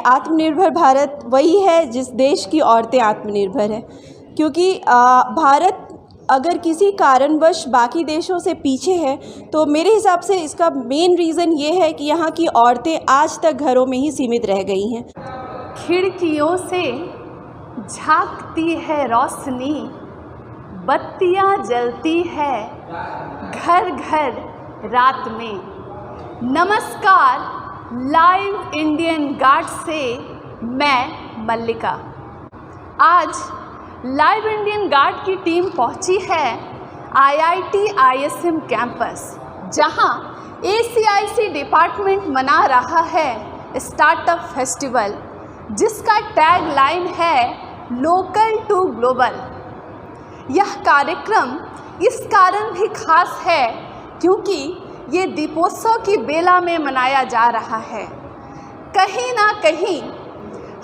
आत्मनिर्भर भारत वही है जिस देश की औरतें आत्मनिर्भर हैं, क्योंकि भारत अगर किसी कारणवश बाकी देशों से पीछे है तो मेरे हिसाब से इसका मेन रीज़न ये है कि यहाँ की औरतें आज तक घरों में ही सीमित रह गई हैं। खिड़कियों से झांकती है रोशनी, बत्तियाँ जलती है घर घर रात में। नमस्कार, लाइव इंडियन गार्ड से मैं मल्लिका। आज लाइव इंडियन गार्ड की टीम पहुंची है IIT ISM कैंपस, जहां ACIC डिपार्टमेंट मना रहा है स्टार्टअप फेस्टिवल, जिसका टैग लाइन है लोकल टू ग्लोबल। यह कार्यक्रम इस कारण भी खास है क्योंकि ये दीपोत्सव की बेला में मनाया जा रहा है। कहीं ना कहीं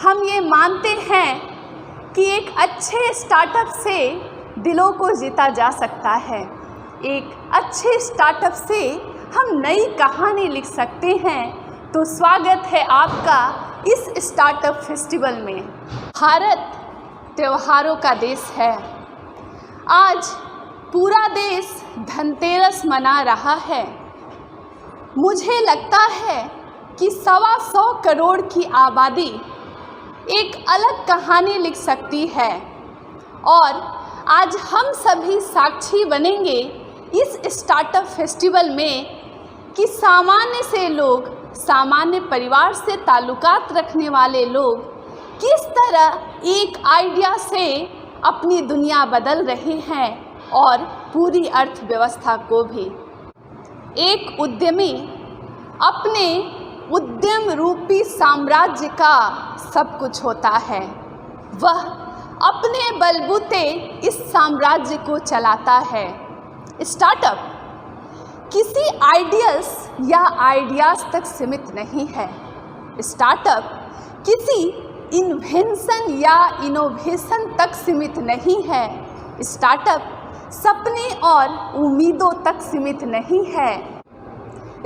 हम ये मानते हैं कि एक अच्छे स्टार्टअप से दिलों को जीता जा सकता है। एक अच्छे स्टार्टअप से हम नई कहानी लिख सकते हैं। तो स्वागत है आपका इस स्टार्टअप फेस्टिवल में। भारत त्योहारों का देश है। आज पूरा देश धनतेरस मना रहा है। मुझे लगता है कि 125 करोड़ की आबादी एक अलग कहानी लिख सकती है और आज हम सभी साक्षी बनेंगे इस स्टार्टअप फेस्टिवल में कि सामान्य से लोग, सामान्य परिवार से ताल्लुकात रखने वाले लोग किस तरह एक आइडिया से अपनी दुनिया बदल रहे हैं और पूरी अर्थव्यवस्था को भी। एक उद्यमी अपने उद्यम रूपी साम्राज्य का सब कुछ होता है। वह अपने बलबूते इस साम्राज्य को चलाता है। स्टार्टअप किसी आइडियल्स या आइडियाज़ तक सीमित नहीं है। स्टार्टअप किसी इन्वेंशन या इनोवेशन तक सीमित नहीं है। स्टार्टअप सपने और उम्मीदों तक सीमित नहीं है।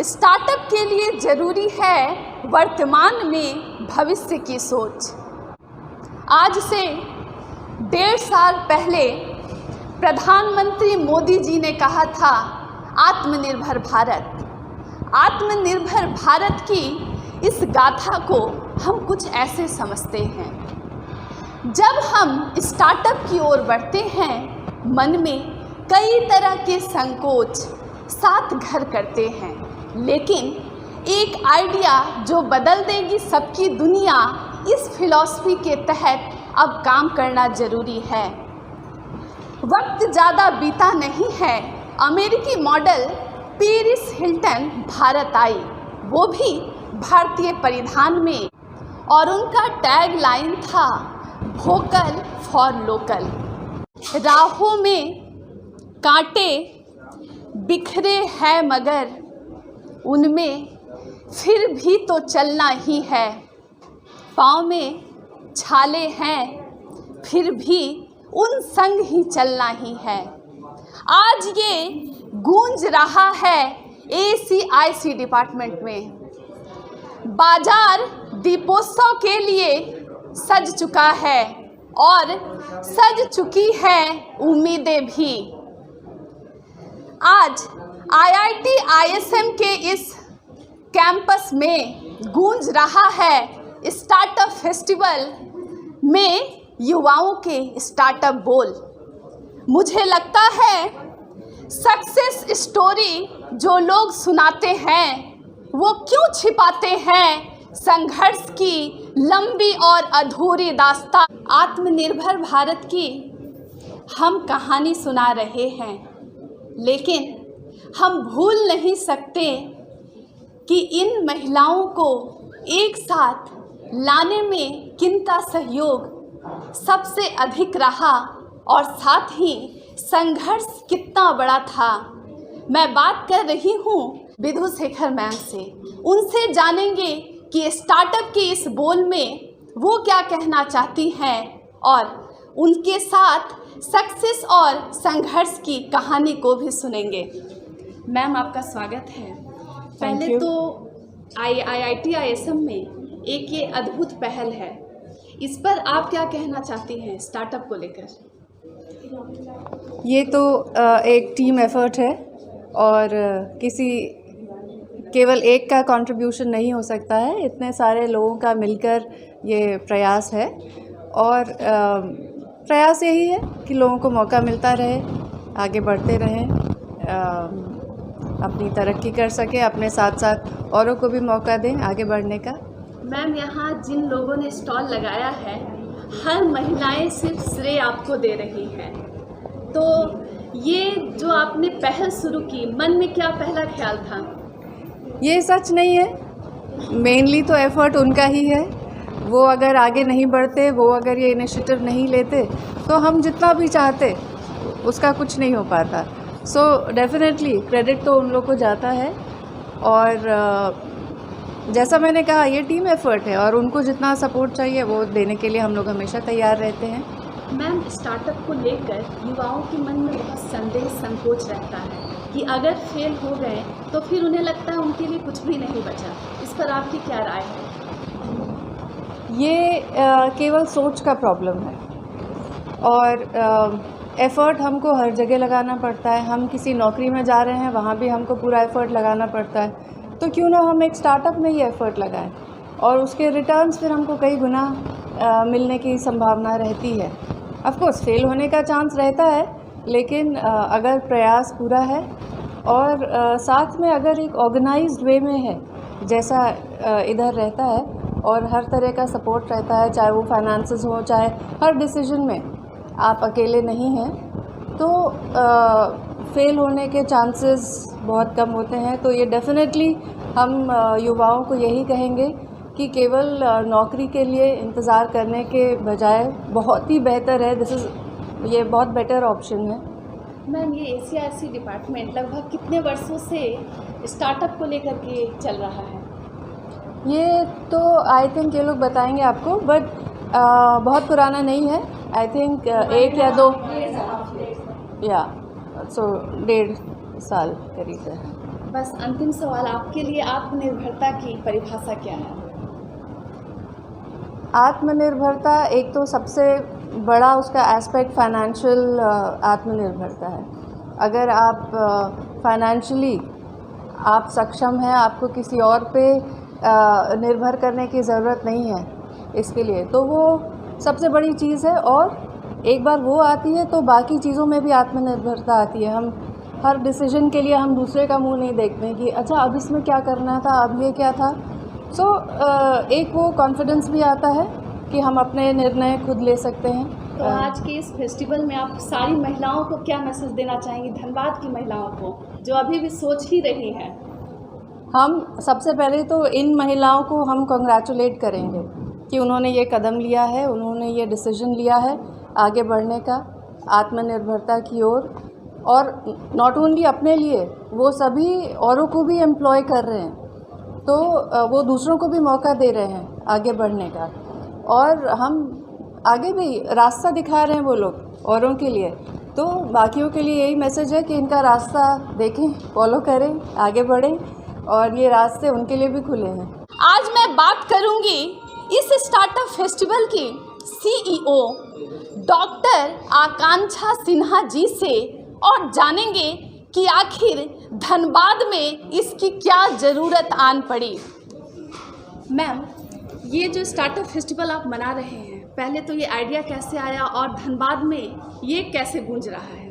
स्टार्टअप के लिए ज़रूरी है वर्तमान में भविष्य की सोच। आज से 1.5 साल पहले प्रधानमंत्री मोदी जी ने कहा था आत्मनिर्भर भारत। आत्मनिर्भर भारत की इस गाथा को हम कुछ ऐसे समझते हैं। जब हम स्टार्टअप की ओर बढ़ते हैं, मन में कई तरह के संकोच साथ घर करते हैं, लेकिन एक आइडिया जो बदल देगी सबकी दुनिया, इस फिलॉसफी के तहत अब काम करना ज़रूरी है। वक्त ज़्यादा बीता नहीं है, अमेरिकी मॉडल पेरिस हिल्टन भारत आई, वो भी भारतीय परिधान में, और उनका टैग लाइन था वोकल फॉर लोकल। राहों में कांटे बिखरे हैं मगर उनमें फिर भी तो चलना ही है। पाँव में छाले हैं फिर भी उन संग ही चलना ही है। आज ये गूंज रहा है ACIC डिपार्टमेंट में। बाजार दीपोत्सव के लिए सज चुका है और सज चुकी है उम्मीदें भी। आज IIT ISM के इस कैंपस में गूंज रहा है स्टार्टअप फेस्टिवल में युवाओं के स्टार्टअप बोल। मुझे लगता है सक्सेस स्टोरी जो लोग सुनाते हैं वो क्यों छिपाते हैं संघर्ष की लंबी और अधूरी दास्तां। आत्मनिर्भर भारत की हम कहानी सुना रहे हैं, लेकिन हम भूल नहीं सकते कि इन महिलाओं को एक साथ लाने में किनका सहयोग सबसे अधिक रहा और साथ ही संघर्ष कितना बड़ा था। मैं बात कर रही हूँ विधु शेखर मैम से। उनसे जानेंगे कि स्टार्टअप के इस बोल में वो क्या कहना चाहती हैं और उनके साथ सक्सेस और संघर्ष की कहानी को भी सुनेंगे। मैम, आपका स्वागत है। पहले तो IIT ISM में एक ये अद्भुत पहल है, इस पर आप क्या कहना चाहती हैं स्टार्टअप को लेकर? ये तो एक टीम एफर्ट है और किसी केवल एक का कंट्रीब्यूशन नहीं हो सकता है, इतने सारे लोगों का मिलकर ये प्रयास है। और प्रयास यही है कि लोगों को मौका मिलता रहे, आगे बढ़ते रहें, अपनी तरक्की कर सके, अपने साथ साथ औरों को भी मौका दें आगे बढ़ने का। मैम, यहाँ जिन लोगों ने स्टॉल लगाया है, हर महिलाएं सिर्फ श्रेय आपको दे रही हैं, तो ये जो आपने पहल शुरू की, मन में क्या पहला ख्याल था? ये सच नहीं है, मेनली तो एफर्ट उनका ही है। वो अगर आगे नहीं बढ़ते, वो अगर ये इनिशिएटिव नहीं लेते, तो हम जितना भी चाहते उसका कुछ नहीं हो पाता। सो डेफिनेटली क्रेडिट तो उन लोग को जाता है। और जैसा मैंने कहा, ये टीम एफर्ट है और उनको जितना सपोर्ट चाहिए वो देने के लिए हम लोग हमेशा तैयार रहते हैं। मैम, स्टार्टअप को लेकर युवाओं के मन में बहुत संदेह संकोच रहता है कि अगर फेल हो गए तो फिर उन्हें लगता है उनके लिए कुछ भी नहीं बचा। इस पर आपकी क्या राय है? ये केवल सोच का प्रॉब्लम है और एफ़र्ट हमको हर जगह लगाना पड़ता है। हम किसी नौकरी में जा रहे हैं, वहाँ भी हमको पूरा एफ़र्ट लगाना पड़ता है, तो क्यों ना हम एक स्टार्टअप में ही एफ़र्ट लगाएं और उसके रिटर्न्स फिर हमको कई गुना मिलने की संभावना रहती है। ऑफ कोर्स फेल होने का चांस रहता है, लेकिन अगर प्रयास पूरा है और साथ में अगर एक ऑर्गेनाइज्ड वे में है, जैसा इधर रहता है, और हर तरह का सपोर्ट रहता है, चाहे वो फाइनेंसेस हो, चाहे हर डिसीजन में आप अकेले नहीं हैं, तो फेल होने के चांसेस बहुत कम होते हैं। तो ये डेफिनेटली हम युवाओं को यही कहेंगे कि केवल नौकरी के लिए इंतज़ार करने के बजाय बहुत ही बेहतर है, ये बहुत बेटर ऑप्शन है। मैम, ये ACRC डिपार्टमेंट लगभग कितने वर्षों से स्टार्टअप को लेकर के चल रहा है? ये तो आई थिंक ये लोग बताएंगे आपको, बट बहुत पुराना नहीं है। आई थिंक 1 या 2 या 1.5 साल करीब है। बस अंतिम सवाल आपके लिए, आत्मनिर्भरता की परिभाषा क्या है? आत्मनिर्भरता एक तो सबसे बड़ा उसका एस्पेक्ट फाइनेंशियल आत्मनिर्भरता है। अगर आप फाइनेंशियली आप सक्षम हैं, आपको किसी और पे निर्भर करने की ज़रूरत नहीं है इसके लिए, तो वो सबसे बड़ी चीज़ है। और एक बार वो आती है तो बाकी चीज़ों में भी आत्मनिर्भरता आती है। हम हर डिसीजन के लिए हम दूसरे का मुंह नहीं देखते कि अच्छा अब इसमें क्या करना था, अब ये क्या था। सो एक वो कॉन्फिडेंस भी आता है कि हम अपने निर्णय खुद ले सकते हैं। तो आज के इस फेस्टिवल में आप सारी महिलाओं को क्या मैसेज देना चाहेंगी, धनबाद की महिलाओं को जो अभी भी सोच ही रही हैं? हम सबसे पहले तो इन महिलाओं को हम कॉन्ग्रेचुलेट करेंगे कि उन्होंने ये कदम लिया है, उन्होंने ये डिसीजन लिया है आगे बढ़ने का, आत्मनिर्भरता की ओर। और नॉट ओनली अपने लिए, वो सभी औरों को भी एम्प्लॉय कर रहे हैं, तो वो दूसरों को भी मौका दे रहे हैं आगे बढ़ने का। और हम आगे भी रास्ता दिखा रहे हैं वो लोग औरों के लिए। तो बाकियों के लिए यही मैसेज है कि इनका रास्ता देखें, फॉलो करें, आगे बढ़ें, और ये रास्ते उनके लिए भी खुले हैं। आज मैं बात करूंगी इस स्टार्टअप फेस्टिवल की CEO डॉक्टर आकांक्षा सिन्हा जी से और जानेंगे कि आखिर धनबाद में इसकी क्या ज़रूरत आन पड़ी। मैम, ये जो स्टार्टअप फेस्टिवल आप मना रहे हैं, पहले तो ये आइडिया कैसे आया और धनबाद में ये कैसे गूंज रहा है?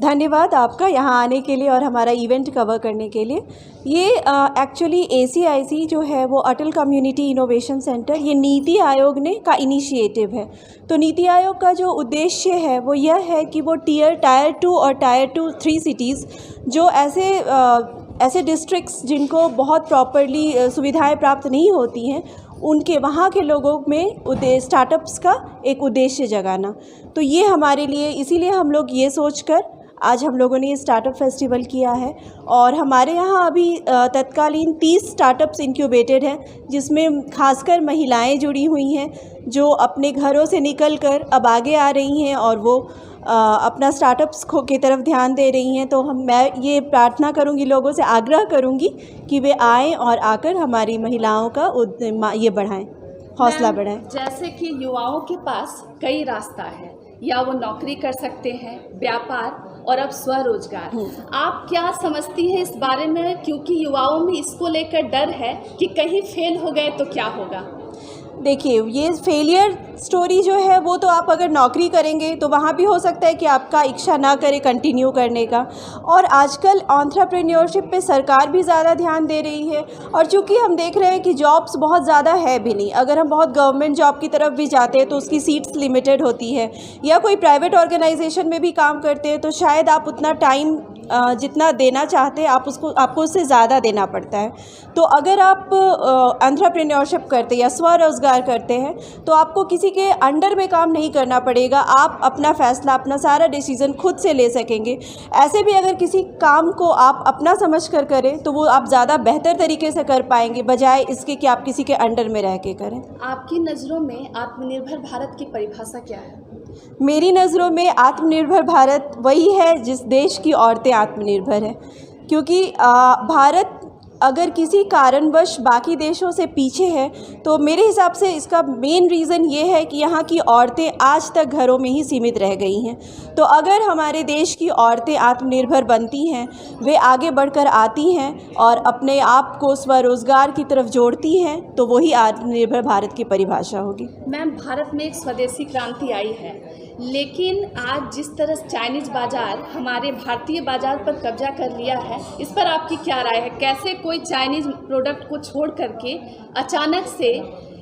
धन्यवाद आपका यहाँ आने के लिए और हमारा इवेंट कवर करने के लिए। ये एक्चुअली ACIC जो है वो अटल कम्युनिटी इनोवेशन सेंटर, ये नीति आयोग ने का इनिशिएटिव है। तो नीति आयोग का जो उद्देश्य है वो यह है कि वो टायर 2 और टायर 2-3 सिटीज़ जो ऐसे डिस्ट्रिक्ट्स जिनको बहुत प्रॉपरली सुविधाएं प्राप्त नहीं होती हैं, उनके वहाँ के लोगों में स्टार्टअप्स का एक उद्देश्य जगाना। तो ये हमारे लिए, इसीलिए हम लोग ये सोचकर आज हम लोगों ने ये स्टार्टअप फेस्टिवल किया है। और हमारे यहाँ अभी तत्कालीन 30 स्टार्टअप्स इंक्यूबेटेड हैं, जिसमें खासकर महिलाएं जुड़ी हुई हैं जो अपने घरों से निकलकर अब आगे आ रही हैं और वो अपना स्टार्टअप्स की तरफ ध्यान दे रही हैं। तो मैं ये प्रार्थना करूँगी, लोगों से आग्रह करूँगी कि वे आएँ और आकर हमारी महिलाओं का ये बढ़ाएं, हौसला बढ़ाएं। जैसे कि युवाओं के पास कई रास्ता है, या वो नौकरी कर सकते हैं, व्यापार और अब स्वरोजगार। आप क्या समझती हैं इस बारे में, क्योंकि युवाओं में इसको लेकर डर है कि कहीं फेल हो गए तो क्या होगा? देखिए, ये फेलियर स्टोरी जो है वो तो आप अगर नौकरी करेंगे तो वहाँ भी हो सकता है कि आपका इच्छा ना करे कंटिन्यू करने का। और आजकल एंटरप्रेन्योरशिप पे सरकार भी ज़्यादा ध्यान दे रही है, और चूँकि हम देख रहे हैं कि जॉब्स बहुत ज़्यादा है भी नहीं। अगर हम बहुत गवर्नमेंट जॉब की तरफ भी जाते हैं तो उसकी सीट्स लिमिटेड होती है, या कोई प्राइवेट ऑर्गेनाइजेशन में भी काम करते हैं तो शायद आप उतना टाइम जितना देना चाहते हैं आपको उससे ज़्यादा देना पड़ता है। तो अगर आप एंटरप्रेन्योरशिप करते हैं या स्वरोजगार करते हैं तो आपको किसी के अंडर में काम नहीं करना पड़ेगा। आप अपना फ़ैसला, अपना सारा डिसीज़न खुद से ले सकेंगे। ऐसे भी अगर किसी काम को आप अपना समझ कर करें तो वो आप ज़्यादा बेहतर तरीके से कर पाएंगे, बजाय इसके कि आप किसी के अंडर में रह के करें। आपकी नज़रों में आत्मनिर्भर भारत की परिभाषा क्या है? मेरी नज़रों में आत्मनिर्भर भारत वही है जिस देश की औरतें आत्मनिर्भर हैं। क्योंकि भारत अगर किसी कारणवश बाकी देशों से पीछे है तो मेरे हिसाब से इसका मेन रीज़न ये है कि यहाँ की औरतें आज तक घरों में ही सीमित रह गई हैं। तो अगर हमारे देश की औरतें आत्मनिर्भर बनती हैं, वे आगे बढ़कर आती हैं और अपने आप को स्वरोजगार की तरफ जोड़ती हैं, तो वही आत्मनिर्भर भारत की परिभाषा होगी। मैम, भारत में एक स्वदेशी क्रांति आई है, लेकिन आज जिस तरह चाइनीज़ बाज़ार हमारे भारतीय बाज़ार पर कब्जा कर लिया है, इस पर आपकी क्या राय है? कैसे कोई चाइनीज़ प्रोडक्ट को छोड़ करके अचानक से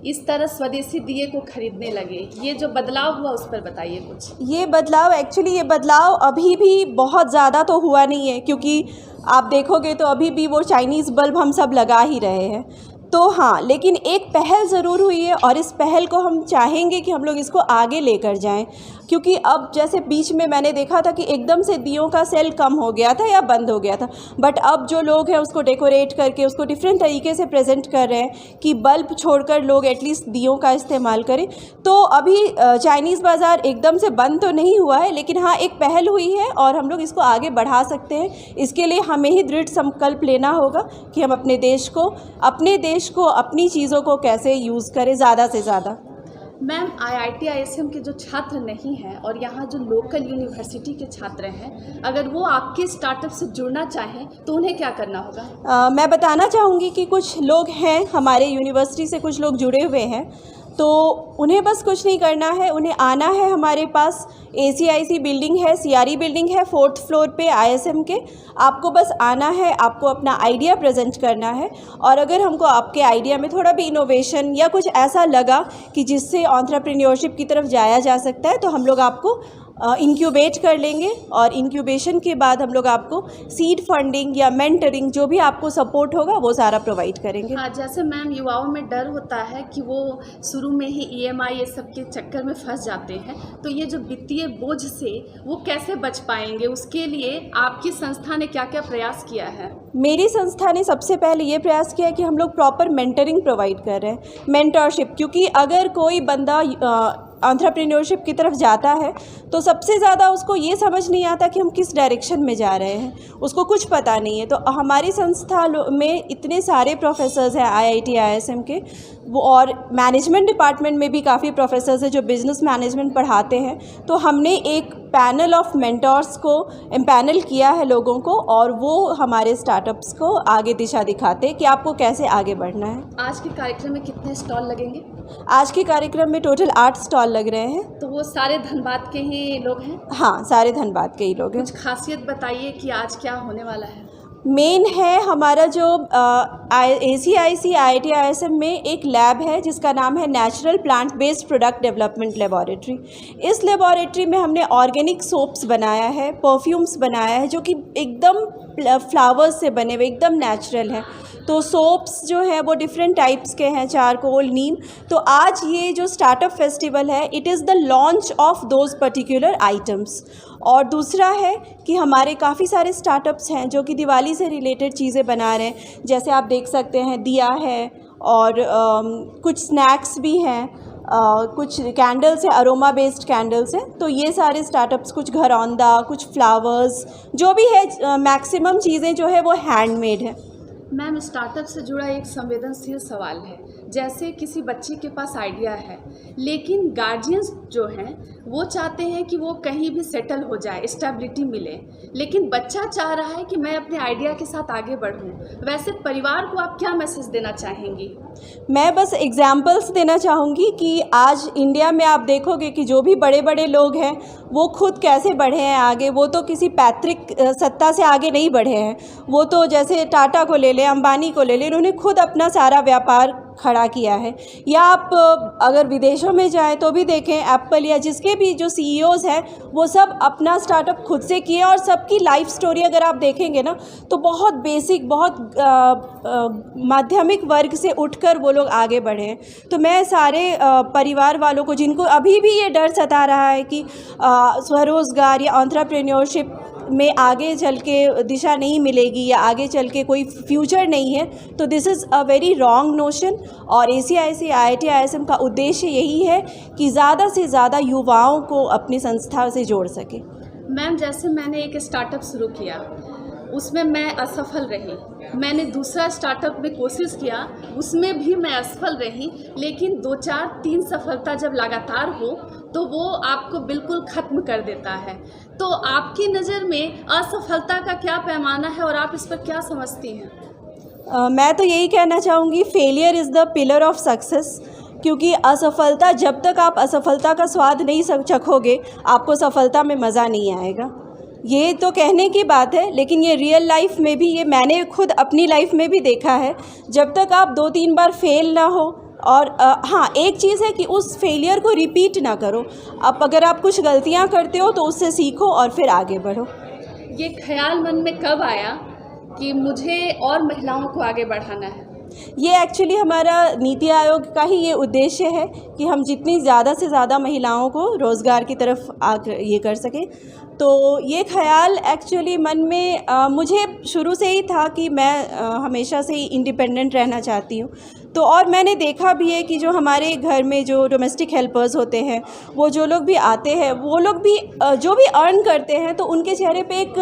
इस तरह स्वदेशी दिए को खरीदने लगे? ये जो बदलाव हुआ उस पर बताइए कुछ। ये बदलाव अभी भी बहुत ज़्यादा तो हुआ नहीं है, क्योंकि आप देखोगे तो अभी भी वो चाइनीज़ बल्ब हम सब लगा ही रहे हैं। तो हाँ, लेकिन एक पहल ज़रूर हुई है और इस पहल को हम चाहेंगे कि हम लोग इसको आगे लेकर जाएं। क्योंकि अब जैसे बीच में मैंने देखा था कि एकदम से दियों का सेल कम हो गया था या बंद हो गया था, बट अब जो लोग हैं उसको डेकोरेट करके उसको डिफरेंट तरीके से प्रेजेंट कर रहे हैं कि बल्ब छोड़कर लोग एटलीस्ट दियों का इस्तेमाल करें। तो अभी चाइनीज़ बाज़ार एकदम से बंद तो नहीं हुआ है, लेकिन हाँ, एक पहल हुई है और हम लोग इसको आगे बढ़ा सकते हैं। इसके लिए हमें ही दृढ़ संकल्प लेना होगा कि हम अपने देश को, अपनी चीज़ों को कैसे यूज़ करें ज़्यादा से ज़्यादा। मैम, IIT ISM के जो छात्र नहीं हैं और यहाँ जो लोकल यूनिवर्सिटी के छात्र हैं, अगर वो आपके स्टार्टअप से जुड़ना चाहें तो उन्हें क्या करना होगा? मैं बताना चाहूँगी कि कुछ लोग हैं हमारे यूनिवर्सिटी से, कुछ लोग जुड़े हुए हैं, तो उन्हें बस कुछ नहीं करना है, उन्हें आना है। हमारे पास ACIC बिल्डिंग है, CRE बिल्डिंग है 4th फ्लोर पे ISM के। आपको बस आना है, आपको अपना आइडिया प्रेजेंट करना है, और अगर हमको आपके आइडिया में थोड़ा भी इनोवेशन या कुछ ऐसा लगा कि जिससे एंटरप्रेन्योरशिप की तरफ जाया जा सकता है, तो हम लोग आपको इंक्यूबेट कर लेंगे, और इंक्यूबेशन के बाद हम लोग आपको सीड फंडिंग या मेंटरिंग जो भी आपको सपोर्ट होगा वो सारा प्रोवाइड करेंगे। हाँ, जैसे मैम, युवाओं में डर होता है कि वो शुरू में ही EMI ये सब के चक्कर में फंस जाते हैं, तो ये जो वित्तीय बोझ से वो कैसे बच पाएंगे, उसके लिए आपकी संस्था ने क्या क्या प्रयास किया है? मेरी संस्था ने सबसे पहले ये प्रयास किया है कि हम लोग प्रॉपर मेंटरिंग प्रोवाइड कर रहे हैं, मेंटरशिप। क्योंकि अगर कोई बंदा एंटरप्रेन्योरशिप की तरफ जाता है तो सबसे ज़्यादा उसको ये समझ नहीं आता कि हम किस डायरेक्शन में जा रहे हैं, उसको कुछ पता नहीं है। तो हमारी संस्था में इतने सारे प्रोफेसर्स हैं IIT ISM के, वो और मैनेजमेंट डिपार्टमेंट में भी काफ़ी प्रोफेसर्स हैं जो बिज़नेस मैनेजमेंट पढ़ाते हैं। तो हमने एक पैनल ऑफ मेंटर्स को एम्पैनल किया है लोगों को, और वो हमारे स्टार्टअप्स को आगे दिशा दिखाते हैं कि आपको कैसे आगे बढ़ना है। आज के कार्यक्रम में कितने स्टॉल लगेंगे? आज के कार्यक्रम में टोटल 8 स्टॉल लग रहे हैं। तो वो सारे धनबाद के ही लोग हैं? हाँ, सारे धनबाद के ही लोग हैं। कुछ खासियत बताइए कि आज क्या होने वाला है? मेन है हमारा जो ACIC IIT ISM में एक लैब है जिसका नाम है natural plant based product development laboratory. इस लेबोरेटरी में हमने ऑर्गेनिक सोप्स बनाया है, परफ्यूम्स बनाया है जो कि एकदम फ्लावर्स से बने हुए एकदम नेचुरल है। तो सोप्स जो है वो डिफरेंट टाइप्स के हैं, चारकोल, नीम। तो आज ये जो स्टार्टअप फेस्टिवल है, it is the launch of those particular items. और दूसरा है कि हमारे काफ़ी सारे स्टार्टअप्स हैं जो कि दिवाली से रिलेटेड चीज़ें बना रहे हैं। जैसे आप देख सकते हैं, दिया है और कुछ स्नैक्स भी हैं, कुछ कैंडल्स है, अरोमा बेस्ड कैंडल्स है। तो ये सारे स्टार्टअप्स, कुछ घरौंदा, कुछ फ्लावर्स, जो भी है मैक्सिमम चीज़ें जो है वो हैंडमेड है। मैम, स्टार्टअप से जुड़ा एक संवेदनशील सवाल है। जैसे किसी बच्चे के पास आइडिया है, लेकिन गार्जियंस जो हैं वो चाहते हैं कि वो कहीं भी सेटल हो जाए, स्टेबिलिटी मिले, लेकिन बच्चा चाह रहा है कि मैं अपने आइडिया के साथ आगे बढ़ूं। वैसे परिवार को आप क्या मैसेज देना चाहेंगी? मैं बस एग्जाम्पल्स देना चाहूँगी कि आज इंडिया में आप देखोगे कि जो भी बड़े बड़े लोग हैं वो खुद कैसे बढ़े हैं आगे। वो तो किसी पैतृक सत्ता से आगे नहीं बढ़े हैं। वो तो जैसे टाटा को ले लें, अंबानी को ले लें, उन्होंने खुद अपना सारा व्यापार खड़ा किया है। या आप अगर विदेशों में जाएं तो भी देखें, एप्पल या जिसके भी जो सीईओज़ हैं वो सब अपना स्टार्टअप खुद से किए, और सबकी लाइफ स्टोरी अगर आप देखेंगे ना तो बहुत बेसिक, बहुत माध्यमिक वर्ग से उठकर वो लोग आगे बढ़े हैं। तो मैं सारे परिवार वालों को, जिनको अभी भी ये डर सता रहा है कि स्वरोज़गार या एंटरप्रेन्योरशिप में आगे चल के दिशा नहीं मिलेगी या आगे चल के कोई फ्यूचर नहीं है, तो this is a very wrong notion. और ACIC IIT ISM का उद्देश्य यही है कि ज़्यादा से ज़्यादा युवाओं को अपनी संस्था से जोड़ सके। मैम, जैसे मैंने एक स्टार्टअप शुरू किया, उसमें मैं असफल रही। मैंने दूसरा स्टार्टअप में कोशिश किया, उसमें भी मैं असफल रही। लेकिन 2, 4, 3 सफलता जब लगातार हो तो वो आपको बिल्कुल ख़त्म कर देता है। तो आपकी नज़र में असफलता का क्या पैमाना है और आप इस पर क्या समझती हैं? मैं तो यही कहना चाहूँगी, failure is the pillar of success. क्योंकि असफलता, जब तक आप असफलता का स्वाद नहीं चखोगे, आपको सफलता में मज़ा नहीं आएगा। ये तो कहने की बात है, लेकिन ये रियल लाइफ में भी, ये मैंने खुद अपनी लाइफ में भी देखा है। जब तक आप 2-3 बार फेल ना हो, और हाँ, एक चीज़ है कि उस फेलियर को रिपीट ना करो। अब अगर आप कुछ गलतियाँ करते हो तो उससे सीखो और फिर आगे बढ़ो। ये ख्याल मन में कब आया कि मुझे और महिलाओं को आगे बढ़ाना है? ये एक्चुअली हमारा नीति आयोग का ही ये उद्देश्य है कि हम जितनी ज़्यादा से ज़्यादा महिलाओं को रोज़गार की तरफ ये कर सकें। तो ये ख्याल एक्चुअली मन में मुझे शुरू से ही था कि मैं हमेशा से ही इंडिपेंडेंट रहना चाहती हूँ। तो और मैंने देखा भी है कि जो हमारे घर में जो डोमेस्टिक हेल्पर्स होते हैं, वो जो लोग भी आते हैं, वो लोग भी जो भी अर्न करते हैं, तो उनके चेहरे पे एक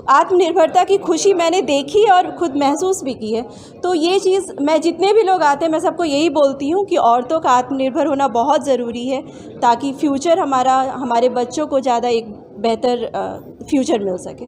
आत्मनिर्भरता की खुशी मैंने देखी और खुद महसूस भी की है। तो ये चीज़, मैं जितने भी लोग आते हैं मैं सबको यही बोलती हूँ कि औरतों का आत्मनिर्भर होना बहुत ज़रूरी है, ताकि फ्यूचर हमारे बच्चों को ज़्यादा एक बेहतर फ्यूचर मिल सके।